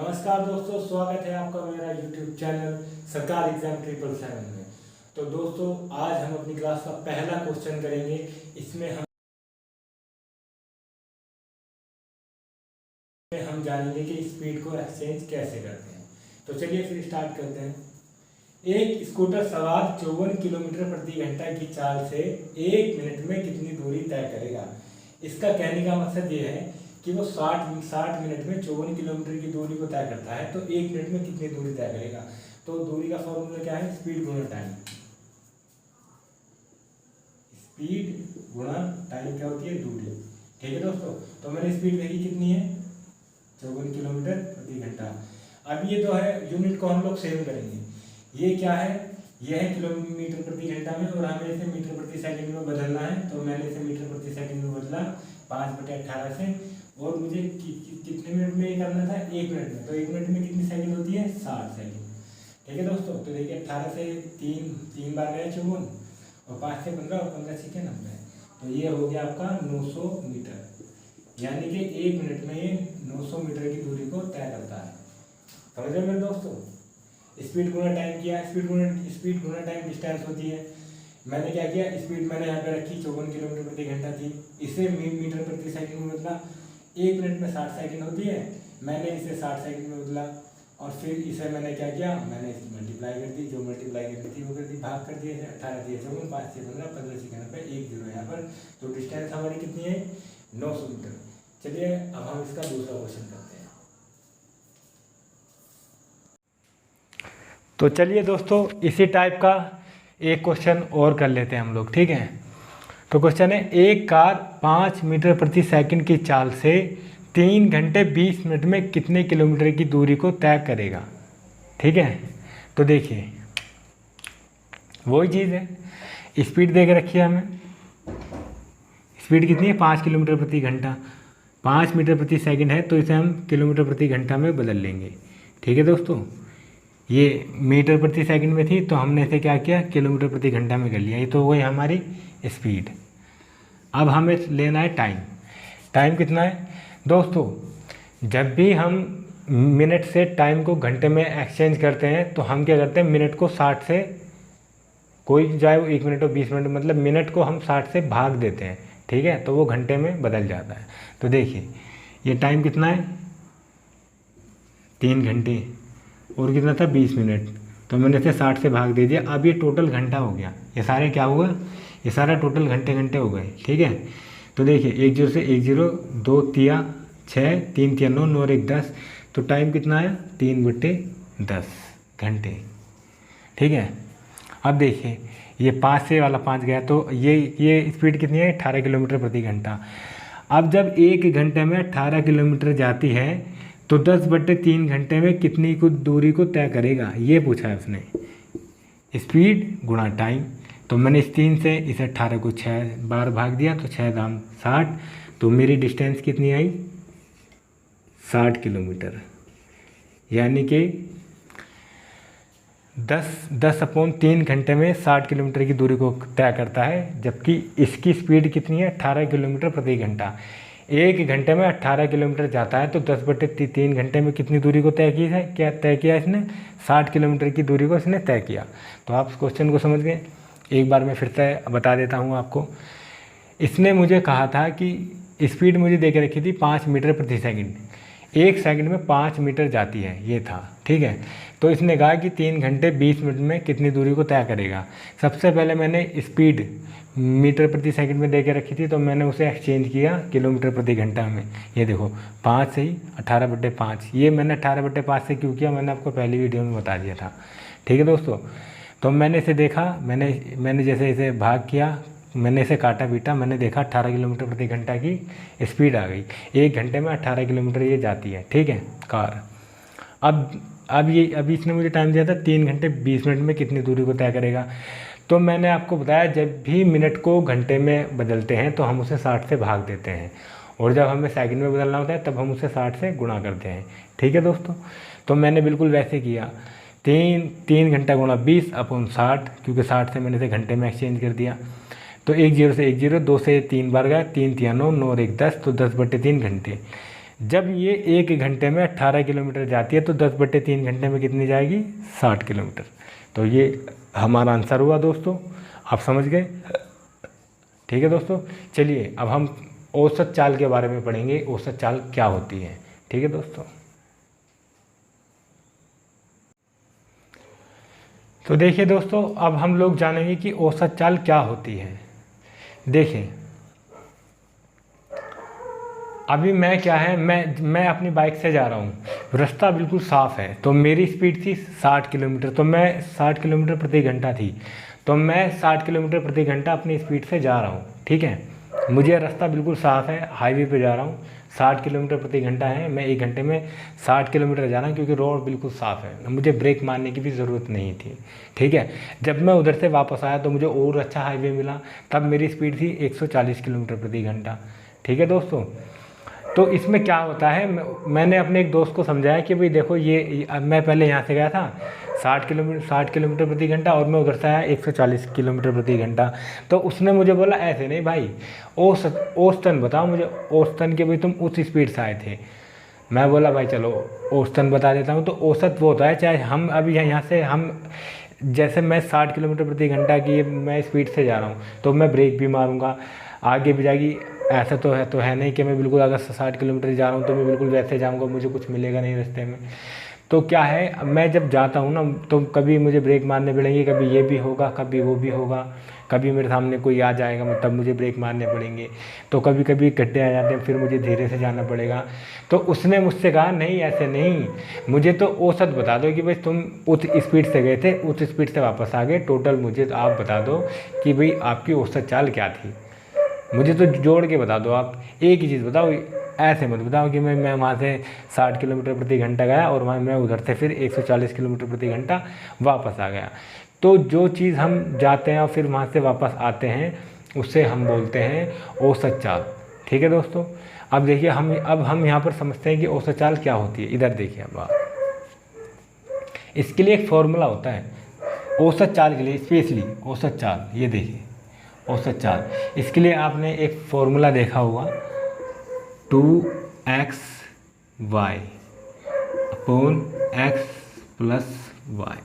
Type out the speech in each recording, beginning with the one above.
नमस्कार दोस्तों, स्वागत है आपका मेरा YouTube चैनल सरकार एग्जाम 777 में। तो दोस्तों, आज हम अपनी क्लास का पहला क्वेश्चन करेंगे। इसमें हम जानेंगे कि स्पीड को एक्सचेंज कैसे करते हैं। तो चलिए फिर स्टार्ट करते हैं। एक स्कूटर सवार 54 किलोमीटर प्रति घंटा की चाल से 1 मिनट में कितनी दूरी तय करेगा। इसका कहने का मकसद ये है कि वो 60 मिनट में 54 किलोमीटर की दूरी को तय करता है, तो 1 मिनट में कितनी दूरी तय करेगा। तो दूरी का फॉर्मूला क्या है? स्पीड गुणा टाइम। स्पीड गुणा टाइम क्या होती है? दूरी। ठीक है दोस्तों, तो मैंने स्पीड देखी कितनी है? 54 किलोमीटर प्रति घंटा। अब ये तो है, यूनिट को हम लोग सेम करेंगे। ये क्या है? ये है किलोमीटर प्रति घंटा में, और हमें इसे मीटर प्रति सेकंड में बदलना है। तो मैंने इसे मीटर प्रति सेकंड में बदला 5/18 से। और मुझे कितने मिनट में ये करना था? 1 मिनट में। तो 1 मिनट में कितनी सेकंड होती है? 60 सेकंड। ठीक है दोस्तों, तो देखिए 18 से 3 बार गए 54, और 5 से 15, और 15 से 90। तो ये हो गया आपका 900 मीटर। यानी कि 1 मिनट में ये 900 मीटर की दूरी को तय करता है। समझ रहे मेरे दोस्तों? स्पीड गुणा टाइम किया। स्पीड गुणा टाइम डिस्टेंस होती है। मैंने क्या किया? स्पीड मैंने यहाँ पे रखी 54 किलोमीटर प्रति घंटा थी, इसे मीटर प्रति सेकंड में बदला। 1 मिनट में 60 सेकंड होती है, मैंने इसे 60 सेकंड में बदला। और फिर इसे मैंने क्या किया? मैंने इसे मल्टीप्लाई कर दी, जो मल्टीप्लाई करनी थी वो कर दी, भाग कर दिया। 18 दिया 54, 5 से 15, 15 से 90, 1 0 यहाँ पर। तो डिस्टेंस हमारी कितनी है? 900 मीटर। चलिए अब हम इसका दूसरा क्वेश्चन करते हैं। तो चलिए दोस्तों, इसी टाइप का एक क्वेश्चन और कर लेते हैं हम लोग। ठीक है, तो क्वेश्चन है, एक कार 5 मीटर प्रति सेकंड की चाल से 3 घंटे 20 मिनट में कितने किलोमीटर की दूरी को तय करेगा। ठीक है, तो देखिए वही चीज़ है, स्पीड दे के रखी है हमें। स्पीड कितनी है? 5 किलोमीटर प्रति घंटा। 5 मीटर प्रति सेकंड है, तो इसे हम किलोमीटर प्रति घंटा में बदल लेंगे। ठीक है दोस्तों, ये मीटर प्रति सेकंड में थी, तो हमने इसे क्या किया? किलोमीटर प्रति घंटा में कर लिया। ये तो वही हमारी स्पीड। अब हमें लेना है टाइम। टाइम कितना है दोस्तों? जब भी हम मिनट से टाइम को घंटे में एक्सचेंज करते हैं, तो हम क्या करते हैं? मिनट को 60 से, कोई चाहे वो 1 मिनट और 20 मिनट, मतलब मिनट को हम 60 से भाग देते हैं। ठीक है, तो वो घंटे में बदल जाता है। तो देखिए ये टाइम कितना है? 3 घंटे, और कितना था? 20 मिनट। तो मैंने इसे 60 से भाग दे दिया। अब ये टोटल घंटा हो गया। ये सारे क्या हुआ? ये सारा टोटल घंटे हो गए। ठीक है, तो देखिए 1 0 से 1 0, 2 तिया 6, 3 तिया 9, 9 और 1 10। तो टाइम कितना आया? 3/10 घंटे। ठीक है, अब देखिए ये 5 से वाला 5 गया, तो ये स्पीड कितनी है? 18 किलोमीटर प्रति घंटा। अब जब 1 घंटे में 18 किलोमीटर जाती है, तो 10/3 घंटे में कितनी को दूरी को तय करेगा, ये पूछा है उसने। स्पीड गुणा टाइम। तो मैंने इस 3 से इस 18 को 6 बार भाग दिया, तो 6 दाम 60। तो मेरी डिस्टेंस कितनी आई? 60 किलोमीटर। यानी कि 10/3 घंटे में 60 किलोमीटर की दूरी को तय करता है। जबकि इसकी स्पीड कितनी है? 18 किलोमीटर प्रति घंटा। 1 घंटे में 18 किलोमीटर जाता है, तो 10/3 घंटे में कितनी दूरी को तय किया इसने? 60 किलोमीटर की दूरी को इसने तय किया। तो आप इस क्वेश्चन को समझ गए। एक बार मैं फिर से बता देता हूँ आपको। इसने मुझे कहा था कि स्पीड मुझे दे के रखी थी 5 मीटर प्रति सेकंड। 1 सेकंड में 5 मीटर जाती है, ये था। ठीक है, तो इसने कहा कि 3 घंटे 20 मिनट में कितनी दूरी को तय करेगा। सबसे पहले मैंने स्पीड मीटर प्रति सेकंड में दे के रखी थी, तो मैंने उसे एक्सचेंज किया किलोमीटर प्रति घंटा में। ये देखो 5 से ही 18/5। ये मैंने 18/5 से क्यों किया, मैंने आपको पहली वीडियो में बता दिया था। ठीक है दोस्तों, तो मैंने इसे देखा, मैंने जैसे इसे भाग किया, मैंने इसे काटा पीटा, मैंने देखा 18 किलोमीटर प्रति घंटा की स्पीड आ गई। 1 घंटे में 18 किलोमीटर ये जाती है। ठीक है, कार। अब इसने मुझे टाइम दिया था 3 घंटे 20 मिनट में कितनी दूरी को तय करेगा। तो मैंने आपको बताया, जब भी मिनट को घंटे में बदलते हैं, तो हम उसे 60 से भाग देते हैं, और जब हमें सेकंड में बदलना होता है, तब हम उसे 60 से गुणा करते हैं। ठीक है दोस्तों, तो मैंने बिल्कुल वैसे किया। 3 घंटा गुणा 20/60, क्योंकि 60 से मैंने इसे घंटे में एक्सचेंज कर दिया। तो 1 0 से 1 0, 2 से 3 बार गया, 3 तिया 9, 9 और 1 10, तो 10/3 घंटे। जब ये 1 घंटे में 18 किलोमीटर जाती है तो 10/3 घंटे में कितनी जाएगी? 60 किलोमीटर। तो ये हमारा आंसर हुआ दोस्तों, आप समझ गए? ठीक है दोस्तों, चलिए अब हम औसत चाल के बारे में पढ़ेंगे, औसत चाल क्या होती है। ठीक है दोस्तों, तो देखिए दोस्तों, अब हम लोग जानेंगे कि औसत चाल क्या होती है। देखिए अभी मैं क्या है, मैं अपनी बाइक से जा रहा हूँ, रास्ता बिल्कुल साफ़ है, तो मेरी स्पीड थी 60 किलोमीटर, तो मैं 60 किलोमीटर प्रति घंटा थी, तो मैं 60 किलोमीटर प्रति घंटा अपनी स्पीड से जा रहा हूँ। ठीक है, मुझे रास्ता बिल्कुल साफ़ है, हाईवे पे जा रहा हूँ, 60 किलोमीटर प्रति घंटा है, मैं 1 घंटे में 60 किलोमीटर जा रहा हूँ क्योंकि रोड बिल्कुल साफ़ है, मुझे ब्रेक मारने की भी ज़रूरत नहीं थी। ठीक है, जब मैं उधर से वापस आया तो मुझे और अच्छा हाईवे मिला, तब मेरी स्पीड थी 140 किलोमीटर प्रति घंटा। ठीक है दोस्तों, तो इसमें क्या होता है, मैंने अपने एक दोस्त को समझाया कि भाई देखो ये मैं पहले यहाँ से गया था 60 किलोमीटर प्रति घंटा और मैं उधर से आया 140 किलोमीटर प्रति घंटा। तो उसने मुझे बोला ऐसे नहीं भाई, औसतन बताओ मुझे, औसतन के भाई तुम उस स्पीड से आए थे। मैं बोला भाई चलो औसतन बता देता हूँ। तो औसत वो होता है, चाहे हम अभी यहाँ से हम जैसे मैं 60 किलोमीटर प्रति घंटा की मैं स्पीड से जा रहा हूँ तो मैं ब्रेक भी मारूँगा, आगे भी जाएगी। ऐसा तो है नहीं कि मैं बिल्कुल अगर 60 किलोमीटर जा रहा हूँ तो मैं बिल्कुल वैसे जाऊँगा, मुझे कुछ मिलेगा नहीं रास्ते में। तो क्या है, मैं जब जाता हूँ ना तो कभी मुझे ब्रेक मारने पड़ेंगे, कभी ये भी होगा, कभी वो भी होगा, कभी मेरे सामने कोई आ जाएगा मतलब मुझे ब्रेक मारने पड़ेंगे, तो कभी कभी गड्ढे आ जाते हैं, फिर मुझे धीरे से जाना पड़ेगा। तो उसने मुझसे कहा नहीं ऐसे नहीं, मुझे तो औसत बता दो कि भाई तुम उस स्पीड से गए थे, उस स्पीड से वापस आ गए, टोटल मुझे तो आप बता दो कि भाई आपकी औसत चाल क्या थी, मुझे तो जोड़ के बता दो। आप एक ही चीज़ बताओ, ऐसे मत बताओ कि मैं वहाँ से 60 किलोमीटर प्रति घंटा गया और वहाँ मैं उधर से फिर 140 किलोमीटर प्रति घंटा वापस आ गया। तो जो चीज़ हम जाते हैं और फिर वहाँ से वापस आते हैं उससे हम बोलते हैं औसत चाल। ठीक है दोस्तों, अब देखिए हम यहाँ पर समझते हैं कि औसत चाल क्या होती है। इधर देखिए अब आप, इसके लिए एक फॉर्मूला होता है औसत चाल के लिए, स्पेशली औसत चाल। ये देखिए औसत चाल, इसके लिए आपने एक फॉर्मूला देखा होगा 2xy अपॉन x+y।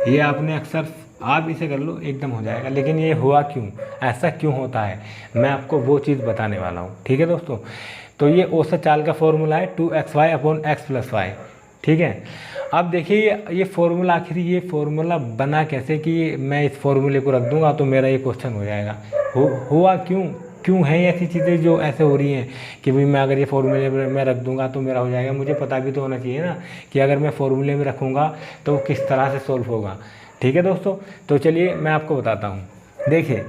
ये आपने अक्सर, आप इसे कर लो एकदम हो जाएगा, लेकिन ये हुआ क्यों, ऐसा क्यों होता है, मैं आपको वो चीज़ बताने वाला हूँ। ठीक है दोस्तों, तो ये औसत चाल का फॉर्मूला है 2xy अपॉन x+y। ठीक है, अब देखिए ये फॉर्मूला, आखिर ये फॉर्मूला बना कैसे कि मैं इस फॉर्मूले को रख दूंगा तो मेरा ये क्वेश्चन हो जाएगा। हुआ क्यों है ऐसी चीज़ें जो ऐसे हो रही हैं कि भाई मैं अगर ये फॉर्मूले में रख दूंगा तो मेरा हो जाएगा। मुझे पता भी तो होना चाहिए ना कि अगर मैं फॉर्मूले में रखूँगा तो किस तरह से सॉल्व होगा। ठीक है दोस्तों, तो चलिए मैं आपको बताता हूँ। देखिए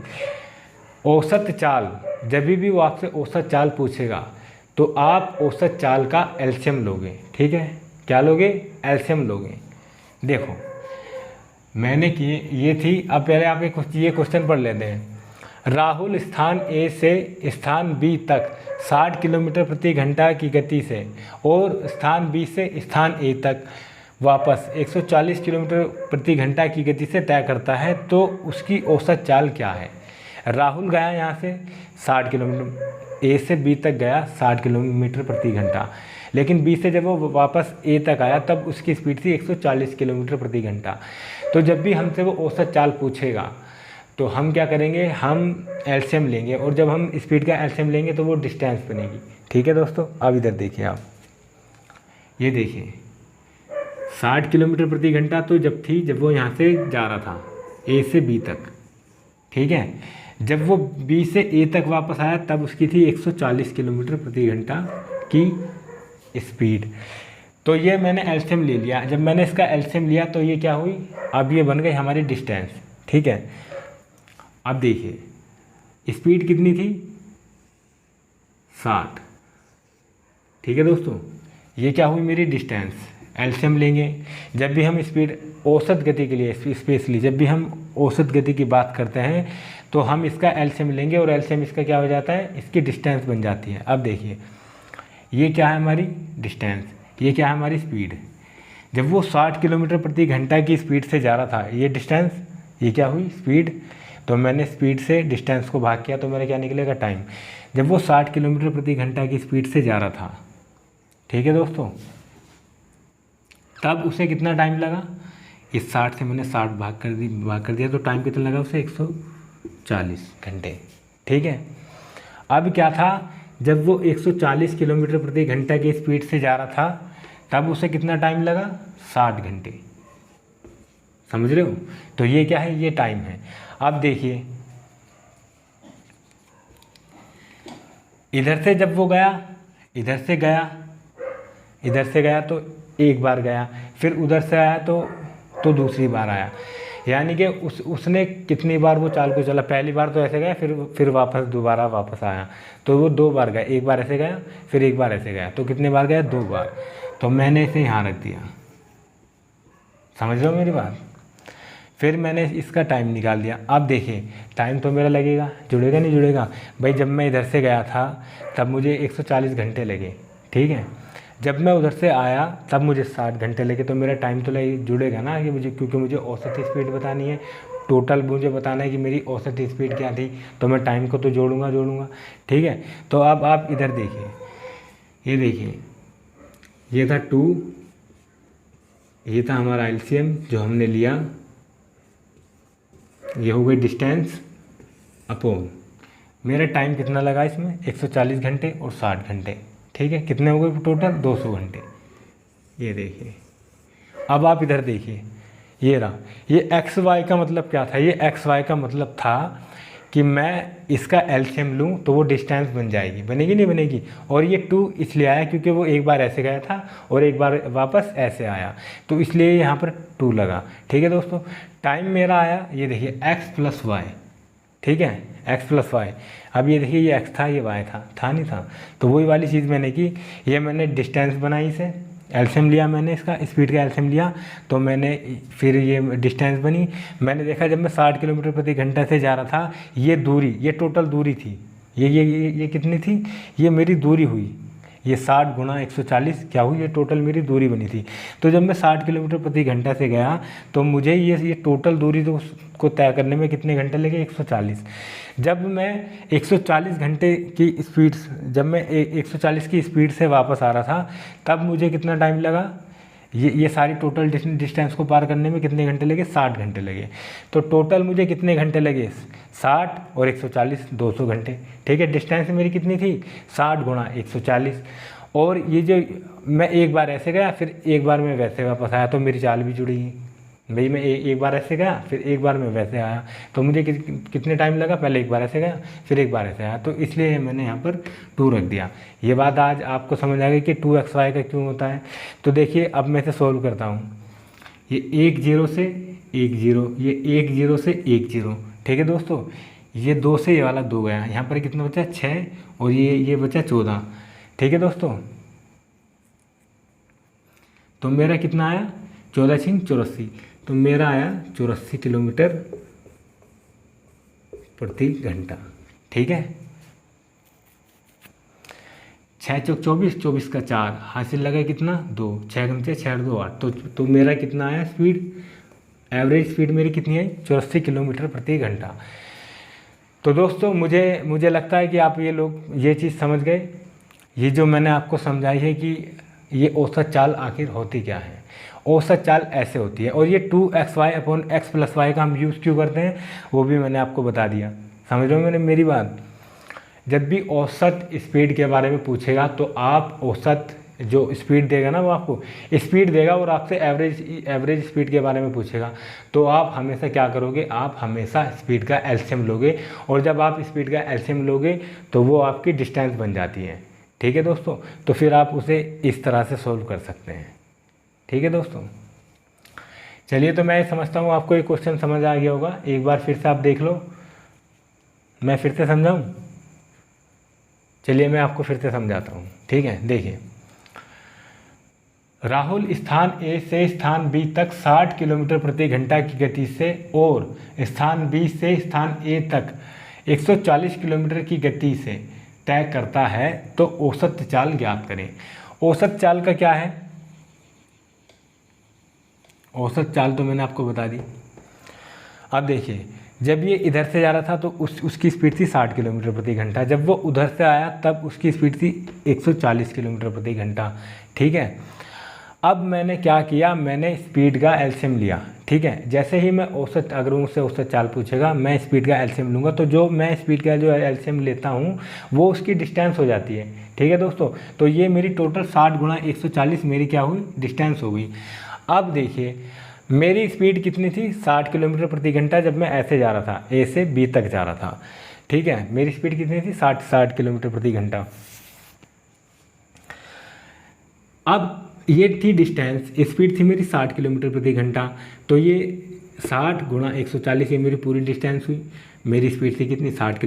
औसत चाल, जब भी वो आपसे औसत चाल पूछेगा तो आप औसत चाल का एलसीएम लोगे। ठीक है, क्या लोगे, एलसीएम लोगे। देखो मैंने की ये थी, अब पहले आप ये क्वेश्चन पढ़ लेते हैं। राहुल स्थान ए से स्थान बी तक 60 किलोमीटर प्रति घंटा की गति से और स्थान बी से स्थान ए तक वापस 140 किलोमीटर प्रति घंटा की गति से तय करता है, तो उसकी औसत चाल क्या है। राहुल गया यहाँ से 60 किलोमीटर, ए से बी तक गया 60 किलोमीटर प्रति घंटा, लेकिन बी से जब वो वापस ए तक आया तब उसकी स्पीड थी 140 किलोमीटर प्रति घंटा। तो जब भी हमसे वो औसत चाल पूछेगा तो हम क्या करेंगे, हम एलसीएम लेंगे, और जब हम स्पीड का एलसीएम लेंगे तो वो डिस्टेंस बनेगी। ठीक है दोस्तों, अब इधर देखिए आप, ये देखिए 60 किलोमीटर प्रति घंटा तो जब वो यहाँ से जा रहा था ए से बी तक। ठीक है, जब वो बी से ए तक वापस आया तब उसकी थी 140 किलोमीटर प्रति घंटा की स्पीड। तो ये मैंने एलसीएम ले लिया। जब मैंने इसका एलसीएम लिया तो ये क्या हुई, अब ये बन गई हमारी डिस्टेंस। ठीक है, अब देखिए स्पीड कितनी थी, 60। ठीक है दोस्तों, ये क्या हुई मेरी डिस्टेंस। एलसीएम लेंगे, जब भी हम स्पीड औसत गति के लिए, स्पेशली जब भी हम औसत गति की बात करते हैं तो हम इसका एलसीएम लेंगे और एलसीएम इसका क्या हो जाता है, इसकी डिस्टेंस बन जाती है। अब देखिए ये क्या है हमारी डिस्टेंस, ये क्या है हमारी स्पीड। जब वो 60 किलोमीटर प्रति घंटा की स्पीड से जा रहा था, ये डिस्टेंस, ये क्या हुई स्पीड। तो मैंने स्पीड से डिस्टेंस को भाग किया तो मेरा क्या निकलेगा, टाइम। जब वो 60 किलोमीटर प्रति घंटा की स्पीड से जा रहा था, ठीक है दोस्तों। तब उसे कितना टाइम लगा, इस 60 से मैंने 60 भाग कर दिया तो टाइम कितना लगा उसे 140 घंटे। ठीक है। अब क्या था, जब वो 140 किलोमीटर प्रति घंटा की स्पीड से जा रहा था तब उसे कितना टाइम लगा, 60 घंटे। समझ रहे हो। तो ये क्या है, ये टाइम है। अब देखिए इधर से जब वो गया, इधर से गया तो एक बार गया, फिर उधर से आया तो दूसरी बार आया। यानी कि उसने कितनी बार वो चाल को चला, पहली बार तो ऐसे गया, फिर वापस दोबारा वापस आया, तो वो 2 बार गया। एक बार ऐसे गया, फिर एक बार ऐसे गया, तो कितने बार गया, 2 बार। तो मैंने इसे यहाँ रख दिया। समझ रहे हो मेरी बात। फिर मैंने इसका टाइम निकाल दिया। अब देखिए टाइम तो मेरा लगेगा, जुड़ेगा नहीं जुड़ेगा भाई। जब मैं इधर से गया था तब मुझे 140 घंटे लगे। ठीक है। जब मैं उधर से आया तब मुझे 60 घंटे लगे, तो मेरा टाइम तो जुड़ेगा ना, कि मुझे, क्योंकि मुझे औसत स्पीड बतानी है, टोटल मुझे बताना है कि मेरी औसत स्पीड क्या थी, तो मैं टाइम को तो जोड़ूंगा। ठीक है। तो अब आप इधर देखिए, ये देखिए, ये था 2, ये था हमारा एलसीएम जो हमने लिया, ये हो गई डिस्टेंस अपॉन मेरा टाइम कितना लगा इसमें, 140 घंटे और 60 घंटे। ठीक है। कितने हो गए टोटल, 200 घंटे। ये देखिए। अब आप इधर देखिए, ये रहा, ये एक्स वाई का मतलब क्या था, ये एक्स वाई का मतलब था कि मैं इसका एलसीएम लूँ तो वो डिस्टेंस बन जाएगी, बनेगी नहीं बनेगी। और ये 2 इसलिए आया क्योंकि वो एक बार ऐसे गया था और एक बार वापस ऐसे आया, तो इसलिए यहाँ पर 2 लगा। ठीक है दोस्तों। टाइम मेरा आया, ये देखिए x + y। ठीक है, x + y। अब ये देखिए, ये x था, ये y था नहीं था, तो वही वाली चीज़ मैंने की, ये मैंने डिस्टेंस बनाई, इसे एलसीएम लिया, मैंने इसका स्पीड का एलसीएम लिया, तो मैंने फिर ये डिस्टेंस बनी। मैंने देखा जब मैं 60 किलोमीटर प्रति घंटा से जा रहा था, ये दूरी, ये टोटल दूरी थी, ये कितनी थी, ये मेरी दूरी हुई, ये 60 × 140 क्या हुई, ये टोटल मेरी दूरी बनी थी। तो जब मैं 60 किलोमीटर प्रति घंटा से गया तो मुझे ये टोटल दूरी तो उसको तय करने में कितने घंटे लगे, 140। जब मैं 140 घंटे की स्पीड, जब मैं 140 की स्पीड से वापस आ रहा था तब मुझे कितना टाइम लगा, ये सारी टोटल डिस्टेंस को पार करने में कितने घंटे लगे, 60 घंटे लगे। तो टोटल मुझे कितने घंटे लगे, 60 और 140, 200 घंटे। ठीक है। डिस्टेंस मेरी कितनी थी, 60 × 140। और ये जो मैं एक बार ऐसे गया, फिर एक बार मैं वैसे वापस आया, तो मेरी चाल भी जुड़ी भाई। मैं एक बार ऐसे गया, फिर एक बार मैं वैसे आया, तो मुझे कितने टाइम लगा, पहले एक बार ऐसे गया, फिर एक बार ऐसे आया, तो इसलिए मैंने यहाँ पर 2 रख दिया। ये बात आज आपको समझ आ गई कि 2xy का क्यों होता है। तो देखिए अब मैं इसे सॉल्व करता हूँ। ये 1 0 से 1 0, ये 1 0 से 1 0। ठीक है दोस्तों। ये 2 से ये वाला 2 गया, यहाँ पर कितना बचा, 6, और ये बचा 14। ठीक है दोस्तों। तो मेरा कितना आया, 14 × 84, तो मेरा आया 84 किलोमीटर प्रति घंटा। ठीक है। 6 × 24, 24 का 4, हासिल लगा कितना, 2, 6 × 6 = 2 8। तो मेरा कितना आया स्पीड, एवरेज स्पीड मेरी कितनी आई, 84 किलोमीटर प्रति घंटा। तो दोस्तों मुझे लगता है कि आप ये लोग ये चीज़ समझ गए। ये जो मैंने आपको समझाई है कि ये औसत चाल आखिर होती क्या है। औसत चाल ऐसे होती है, और ये 2xy/x + y का हम यूज़ क्यों करते हैं वो भी मैंने आपको बता दिया। समझ रहे हो मैंने मेरी बात। जब भी औसत स्पीड के बारे में पूछेगा तो आप औसत जो स्पीड देगा ना, वो आपको स्पीड देगा, और आपसे एवरेज स्पीड के बारे में पूछेगा, तो आप हमेशा क्या करोगे, आप हमेशा स्पीड का एलसीएम लोगे, और जब आप स्पीड का एलसीएम लोगे तो वो आपकी डिस्टेंस बन जाती है। ठीक है दोस्तों। तो फिर आप उसे इस तरह से सोल्व कर सकते हैं। ठीक है दोस्तों। चलिए, तो मैं समझता हूँ आपको ये क्वेश्चन समझ आ गया होगा। एक बार फिर से आप देख लो, मैं फिर से समझाऊँ। चलिए मैं आपको फिर से समझाता हूँ। ठीक है। देखिए, राहुल स्थान ए से स्थान बी तक 60 किलोमीटर प्रति घंटा की गति से और स्थान बी से स्थान ए तक 140 किलोमीटर की गति से तय करता है, तो औसत चाल ज्ञात करें। औसत चाल का क्या है, औसत चाल तो मैंने आपको बता दी। अब देखिए, जब ये इधर से जा रहा था तो उसकी स्पीड थी 60 किलोमीटर प्रति घंटा। जब वो उधर से आया तब उसकी स्पीड थी 140 किलोमीटर प्रति घंटा। ठीक है, अब मैंने क्या किया, मैंने स्पीड का एलसीएम लिया। ठीक है, जैसे ही मैं औसत, अगर मुझसे औसत चाल पूछेगा, मैं स्पीड का एलसीएम लूँगा, तो जो मैं स्पीड का जो एलसीएम लेता हूँ वो उसकी डिस्टेंस हो जाती है। ठीक है दोस्तों, तो ये मेरी टोटल 60 गुणा 140 मेरी क्या हुई, डिस्टेंस हो गई। अब देखिए मेरी स्पीड कितनी थी, 60 किलोमीटर प्रति घंटा जब मैं ऐसे जा रहा था, ए से बी तक जा रहा था। ठीक है, मेरी स्पीड कितनी थी, 60 किलोमीटर प्रति घंटा। अब ये थी डिस्टेंस, स्पीड थी मेरी 60 किलोमीटर प्रति घंटा, तो ये 60 गुणा 140 ये मेरी पूरी डिस्टेंस हुई। मेरी स्पीड थी कितनी, 60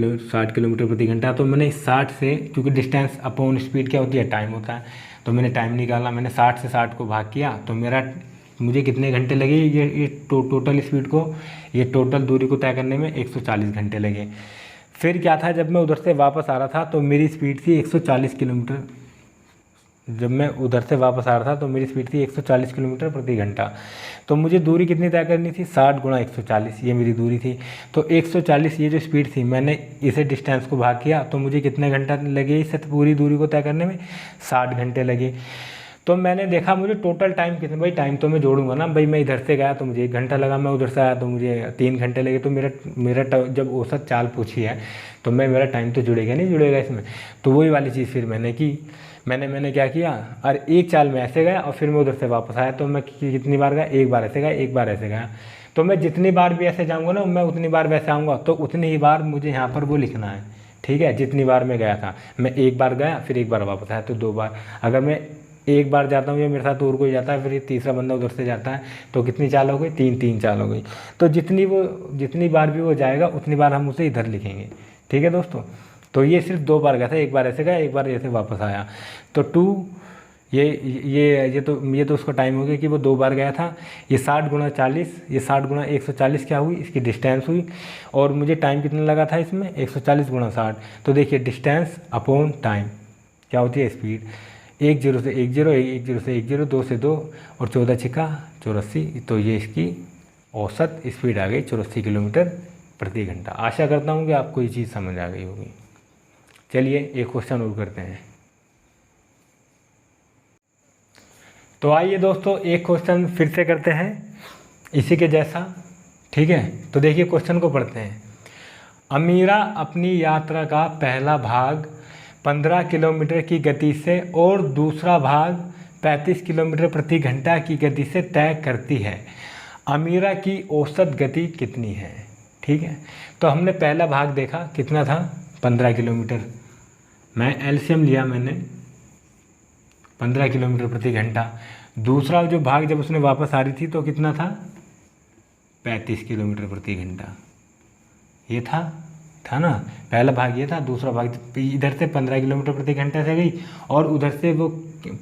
किलोमीटर प्रति घंटा। तो मैंने 60 से, क्योंकि डिस्टेंस अपॉन स्पीड क्या होती है, टाइम होता है, तो मैंने टाइम निकाला, मैंने 60 से 60 को भाग किया, तो मुझे कितने घंटे लगे, ये टोटल स्पीड को, ये टोटल दूरी को तय करने में 140 घंटे लगे। फिर क्या था, जब मैं उधर से वापस आ रहा था तो मेरी स्पीड थी 140 किलोमीटर। जब मैं उधर से वापस आ रहा था तो मेरी स्पीड थी 140 किलोमीटर प्रति घंटा। तो मुझे दूरी कितनी तय करनी थी, 60 गुणा 140, ये मेरी दूरी थी। तो 140 ये जो स्पीड थी, मैंने इसे डिस्टेंस को भाग किया, तो मुझे कितने घंटा लगे इसे पूरी दूरी को तय करने में, 60 घंटे लगे। तो मैंने देखा मुझे टोटल टाइम कितने, भाई टाइम तो मैं जोड़ूंगा ना, भाई मैं इधर से गया तो मुझे 1 घंटा लगा, मैं उधर से आया तो मुझे 3 घंटे लगे। तो मेरा जब औसत चाल पूछी है तो मेरा टाइम तो जुड़ेगा नहीं जुड़ेगा इसमें। तो वही वाली चीज़ फिर मैंने की, मैंने क्या किया, और एक चाल में ऐसे गया और फिर मैं उधर से वापस आया। तो मैं कितनी बार गया, एक बार ऐसे गया, एक बार ऐसे गया। तो मैं जितनी बार भी ऐसे जाऊँगा ना, मैं उतनी बार वैसे आऊँगा, तो उतनी ही बार मुझे यहाँ पर वो लिखना है। ठीक है, जितनी बार मैं गया था, मैं एक बार गया फिर एक बार वापस आया, तो 2 बार। अगर मैं एक बार जाता हूँ या मेरे साथ और कोई जाता है, फिर ये तीसरा बंदा उधर से जाता है, तो कितनी चाल हो गई, 3 चाल हो गई। तो जितनी बार भी वो जाएगा उतनी बार हम उसे इधर लिखेंगे। ठीक है दोस्तों, तो ये सिर्फ 2 बार गया था, एक बार ऐसे गया, एक बार ऐसे वापस आया। तो 2 ये तो उसका टाइम हो गया कि वो 2 बार गया था। ये 60 गुणा 40, ये 60 गुणा 140 क्या हुई, इसकी डिस्टेंस हुई। और मुझे टाइम कितना लगा था इसमें, 140 गुणा 60। तो देखिए डिस्टेंस अपॉन टाइम क्या होती है, स्पीड। 1 0 से 1 0, 1 0 से 1 0, 2 से 2 और 14 छिका 84। तो ये इसकी औसत स्पीड आ गई 84 किलोमीटर प्रति घंटा। आशा करता हूँ कि आपको ये चीज़ समझ आ गई होगी। चलिए एक क्वेश्चन और करते हैं। तो आइए दोस्तों एक क्वेश्चन फिर से करते हैं इसी के जैसा। ठीक है, तो देखिए क्वेश्चन को पढ़ते हैं। अमीरा अपनी यात्रा का पहला भाग 15 किलोमीटर की गति से और दूसरा भाग 35 किलोमीटर प्रति घंटा की गति से तय करती है। अमीरा की औसत गति कितनी है। ठीक है, तो हमने पहला भाग देखा कितना था, 15 किलोमीटर। मैं एलसीएम लिया मैंने 15 किलोमीटर प्रति घंटा। दूसरा जो भाग जब उसने वापस आ रही थी तो कितना था, 35 किलोमीटर प्रति घंटा। ये था ना, पहला भाग ये था, दूसरा भाग इधर से 15 किलोमीटर प्रति घंटा से गई और उधर से वो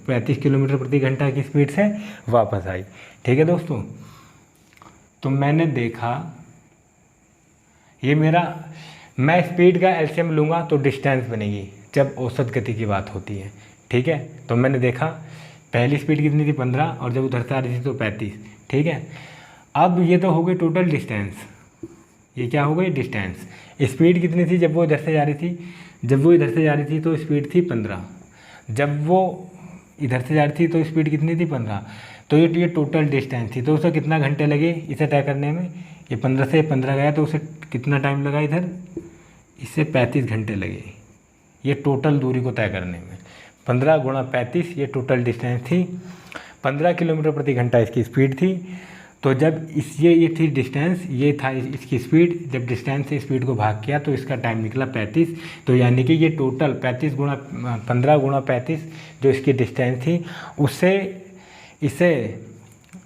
35 किलोमीटर प्रति घंटा की स्पीड से वापस आई। ठीक है दोस्तों, तो मैंने देखा ये मैं स्पीड का एलसीएम लूँगा तो डिस्टेंस बनेगी जब औसत गति की बात होती है। ठीक है, तो मैंने देखा पहली स्पीड कितनी थी 15 और जब उधर से आ रही थी तो 35। ठीक है, अब ये तो हो गई टोटल डिस्टेंस, ये क्या हो गई डिस्टेंस। स्पीड कितनी थी जब वो इधर से जा रही थी, जब वो इधर से जा रही थी तो स्पीड थी 15, जब वो इधर से जा रही थी तो स्पीड कितनी थी 15। तो ये टोटल डिस्टेंस थी। तो उसे कितना घंटे लगे इसे तय करने में, ये 15 से 15 गया तो उसे कितना टाइम लगा इधर, इससे 35 घंटे लगे ये टोटल दूरी को तय करने में। 15 गुणा 35 ये टोटल डिस्टेंस थी। 15 किलोमीटर प्रति घंटा इसकी स्पीड थी। तो जब ये थी डिस्टेंस, ये था इसकी स्पीड, जब डिस्टेंस से स्पीड को भाग किया तो इसका टाइम निकला 35। तो यानी कि ये टोटल 15 गुणा 35 जो इसकी डिस्टेंस थी उससे इसे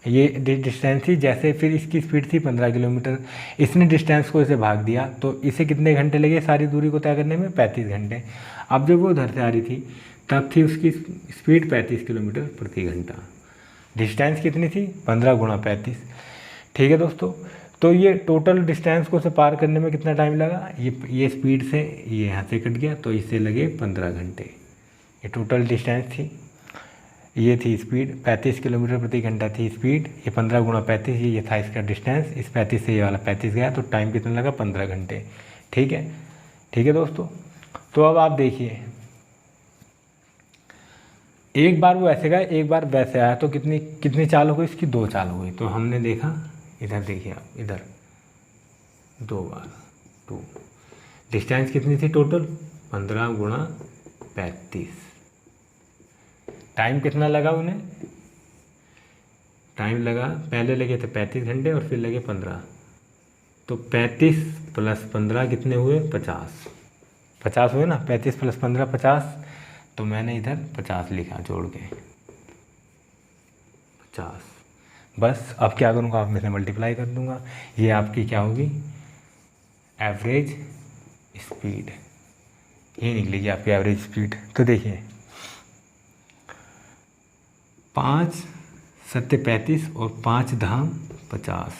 ये डिस्टेंस थी। जैसे फिर इसकी स्पीड थी 15 किलोमीटर, इसने डिस्टेंस को इसे भाग दिया तो इसे कितने घंटे लगे सारी दूरी को तय करने में, 35 घंटे। अब जब वो उधर से आ रही थी तब थी उसकी स्पीड 35 किलोमीटर प्रति घंटा। डिस्टेंस कितनी थी, 15 गुणा 35। ठीक है दोस्तों, तो ये टोटल डिस्टेंस को से पार करने में कितना टाइम लगा, ये स्पीड से ये यहाँ से कट गया तो इससे लगे 15 घंटे। ये टोटल डिस्टेंस थी। ये थी स्पीड, 35 किलोमीटर प्रति घंटा थी स्पीड, ये 15 गुणा 35 ये था इसका डिस्टेंस, इस 35 से ये वाला 35 गया, तो टाइम कितना लगा 15 घंटे। ठीक है, ठीक है दोस्तों। तो अब आप देखिए, एक बार वो ऐसे गया, एक बार वैसे आया, तो कितनी चाल हो गई इसकी, 2 चाल हो गई। तो हमने देखा, इधर देखिए आप, इधर 2 बार 2, डिस्टेंस कितनी थी टोटल, 15 गुणा 35। टाइम कितना लगा उन्हें, टाइम लगा, पहले लगे थे 35 घंटे और फिर लगे 15, तो 35 + 15 कितने हुए, 50 हुए ना, 35 + 15 50। तो मैंने इधर 50 लिखा जोड़ के, 50। बस अब क्या करूँगा, आप में से मल्टीप्लाई कर दूँगा, ये आपकी क्या होगी, एवरेज स्पीड, ये निकलेगी आपकी एवरेज स्पीड। तो देखिए 5 × 7 = 35 और 5 धाम 50,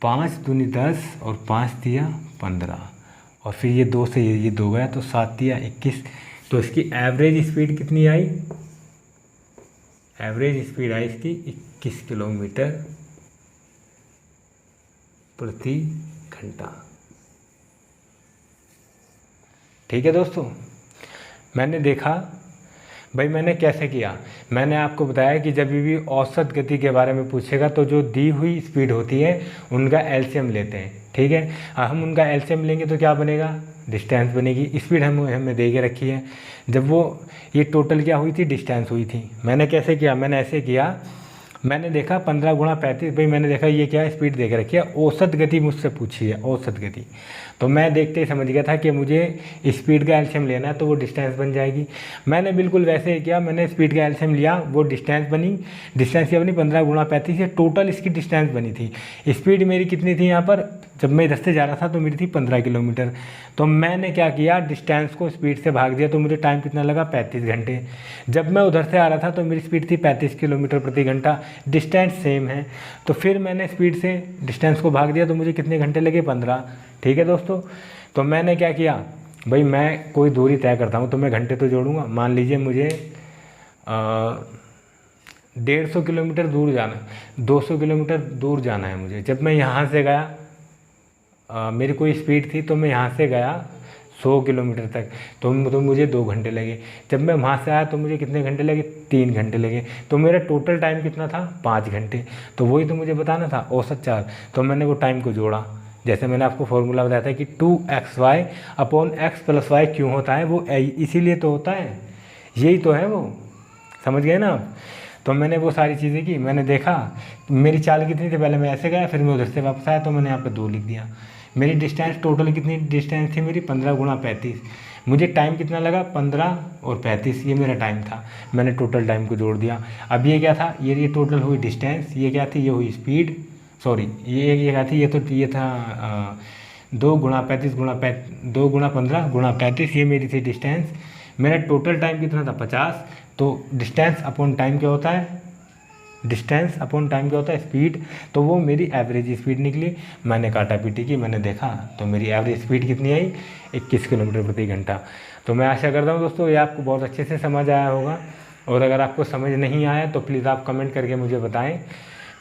5 दूनी 10 और 5 तिया 15, और फिर ये 2 से ये 2 गया, तो 7 तिया 21। तो इसकी एवरेज स्पीड कितनी आई, एवरेज स्पीड आई इसकी 21 किलोमीटर प्रति घंटा। ठीक है दोस्तों, मैंने देखा भाई मैंने कैसे किया, मैंने आपको बताया कि जब भी औसत गति के बारे में पूछेगा तो जो दी हुई स्पीड होती है उनका एलसीएम लेते हैं। ठीक है, हम उनका एलसीएम लेंगे तो क्या बनेगा, डिस्टेंस बनेगी। स्पीड हमें दे के रखी है, जब वो ये टोटल क्या हुई थी, डिस्टेंस हुई थी। मैंने कैसे किया, मैंने ऐसे किया, मैंने देखा 15 गुणा 35, भाई मैंने देखा ये क्या है, स्पीड दे के रखी है, औसत गति मुझसे पूछी है, औसत गति। तो मैं देखते ही समझ गया था कि मुझे स्पीड का एलसीएम लेना है, तो वो डिस्टेंस बन जाएगी। मैंने बिल्कुल वैसे ही किया, मैंने स्पीड का एलसीएम लिया, वो डिस्टेंस बनी, डिस्टेंस क्या बनी, 15 गुणा 35 से टोटल इसकी डिस्टेंस बनी थी। स्पीड मेरी कितनी थी यहाँ पर, जब मैं इधर से जा रहा था तो मेरी थी 15 किलोमीटर। तो मैंने क्या किया, डिस्टेंस को स्पीड से भाग दिया, तो मुझे टाइम कितना लगा, 35 घंटे। जब मैं उधर से आ रहा था तो मेरी स्पीड थी 35 किलोमीटर प्रति घंटा, डिस्टेंस सेम है, तो फिर मैंने स्पीड से डिस्टेंस को भाग दिया, तो मुझे कितने घंटे लगे, 15। ठीक है दोस्तों, तो मैंने क्या किया, भाई मैं कोई दूरी तय करता हूँ तो मैं घंटे तो जोड़ूंगा। मान लीजिए मुझे 150 किलोमीटर दूर जाना, 200 किलोमीटर दूर जाना है मुझे। जब मैं यहाँ से गया, मेरी कोई स्पीड थी, तो मैं यहाँ से गया 100 किलोमीटर तक, तो मुझे 2 घंटे लगे। जब मैं वहाँ से आया तो मुझे कितने घंटे लगे, 3 घंटे लगे। तो मेरा टोटल टाइम कितना था, 5 घंटे। तो वही तो मुझे बताना था, औसत चाल। तो मैंने वो टाइम को जोड़ा, जैसे मैंने आपको फॉर्मूला बताया था कि 2xy/x + y क्यों होता है, वो इसीलिए तो होता है, यही तो है वो, समझ गए ना आप। तो मैंने वो सारी चीज़ें की, मैंने देखा मेरी चाल कितनी थी, पहले मैं ऐसे गया, फिर मैं उधर से वापस आया, तो मैंने यहाँ पे 2 लिख दिया। मेरी डिस्टेंस टोटल कितनी डिस्टेंस थी मेरी, 15 गुणा 35। मुझे टाइम कितना लगा, 15 और 35, ये मेरा टाइम था। मैंने टोटल टाइम को जोड़ दिया। अब ये क्या था, ये टोटल हुई डिस्टेंस, ये क्या थी, ये हुई स्पीड, सॉरी ये क्या थी, ये था 2 गुणा 35 गुणा 2 गुणा 15 गुणा 35, ये मेरी थी डिस्टेंस। मेरा टोटल टाइम कितना था, 50। तो डिस्टेंस अपॉन टाइम क्या होता है, डिस्टेंस अपॉन टाइम क्या होता है, स्पीड। तो वो मेरी एवरेज स्पीड निकली। मैंने काटा पीटी की, मैंने देखा तो मेरी एवरेज स्पीड कितनी आई, 21 किलोमीटर प्रति घंटा। तो मैं आशा करता हूँ दोस्तों ये आपको बहुत अच्छे से समझ आया होगा, और अगर आपको समझ नहीं आया तो प्लीज़ आप कमेंट करके मुझे बताएं,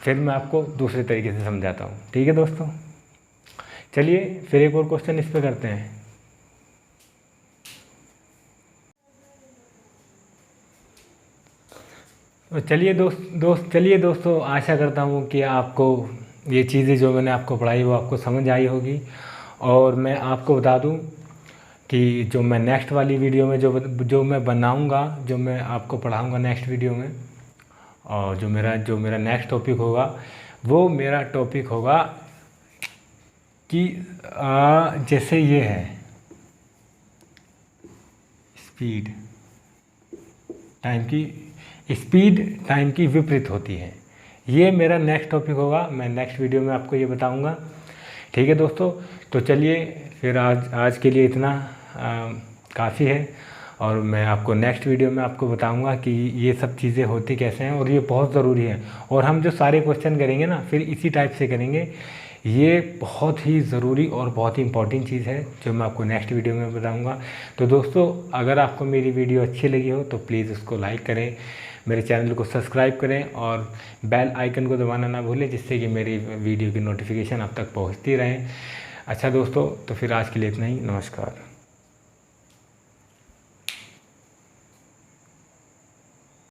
फिर मैं आपको दूसरे तरीके से समझाता हूँ। ठीक है दोस्तों, चलिए फिर एक और क्वेश्चन इस पर करते हैं। चलिए दोस्तों आशा करता हूँ कि आपको ये चीज़ें जो मैंने आपको पढ़ाई वो आपको समझ आई होगी। और मैं आपको बता दूँ कि जो मैं नेक्स्ट वाली वीडियो में जो मैं बनाऊँगा, जो मैं आपको पढ़ाऊँगा नेक्स्ट वीडियो में, और जो मेरा नेक्स्ट टॉपिक होगा, वो मेरा टॉपिक होगा कि जैसे ये है स्पीड टाइम की विपरीत होती है। ये मेरा नेक्स्ट टॉपिक होगा, मैं नेक्स्ट वीडियो में आपको ये बताऊंगा। ठीक है दोस्तों, तो चलिए फिर आज के लिए इतना काफ़ी है, और मैं आपको नेक्स्ट वीडियो में आपको बताऊंगा कि ये सब चीज़ें होती कैसे हैं, और ये बहुत ज़रूरी है। और हम जो सारे क्वेश्चन करेंगे ना, फिर इसी टाइप से करेंगे, ये बहुत ही ज़रूरी और बहुत ही इम्पॉर्टेंट चीज़ है जो मैं आपको नेक्स्ट वीडियो में बताऊंगा। तो दोस्तों, अगर आपको मेरी वीडियो अच्छी लगी हो तो प्लीज़ उसको लाइक करें, मेरे चैनल को सब्सक्राइब करें और बेल आइकन को दबाना ना भूलें, जिससे कि मेरी वीडियो की नोटिफिकेशन आप तक पहुंचती रहें। अच्छा दोस्तों, तो फिर आज के लिए इतना ही। नमस्कार।